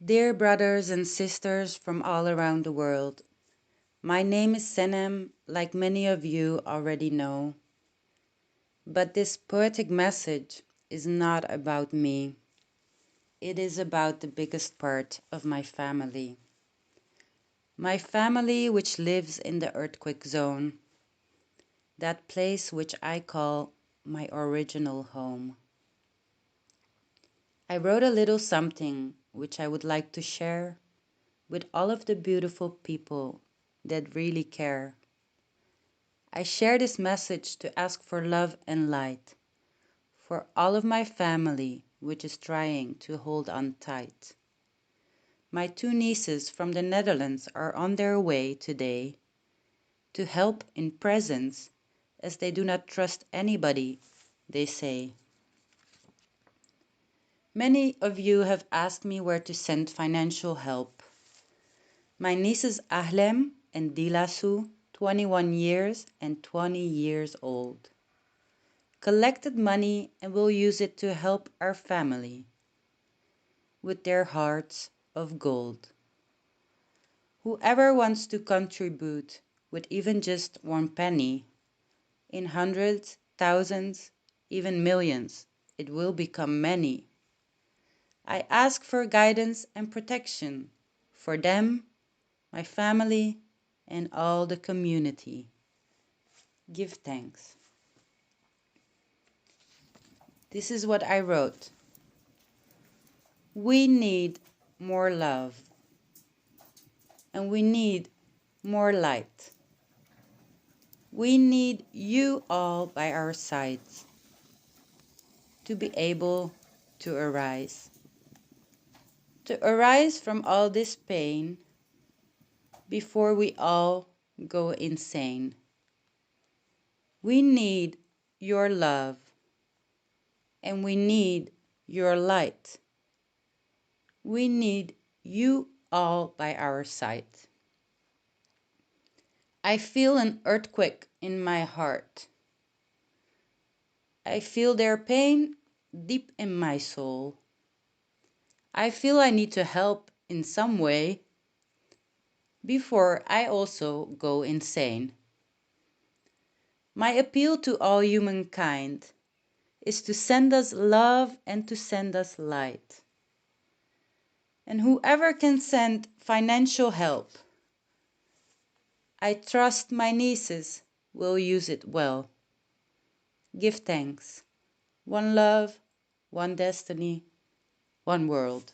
Dear brothers and sisters from all around the world, my name is Senem, like many of you already know. But this poetic message is not about me. It is about the biggest part of my family. My family which lives in the earthquake zone, that place which I call my original home. I wrote a little something which I would like to share with all of the beautiful people that really care. I share this message to ask for love and light for all of my family which is trying to hold on tight. My two nieces from the Netherlands are on their way today to help in presence as they do not trust anybody, they say. Many of you have asked me where to send financial help. My nieces Ahlem and Dilasu, 21 years and 20 years old, collected money and will use it to help our family with their hearts of gold. Whoever wants to contribute with even just 1 penny, in hundreds, thousands, even millions, it will become many. I ask for guidance and protection for them, my family, and all the community. Give thanks. This is what I wrote. We need more love, and we need more light. We need you all by our sides to be able to arise. To arise from all this pain before we all go insane. We need your love, and we need your light. We need you all by our side. I feel an earthquake in my heart. I feel their pain deep in my soul. I feel I need to help in some way before I also go insane. My appeal to all humankind is to send us love and to send us light. And whoever can send financial help, I trust my nieces will use it well. Give thanks. One love, one destiny, one world.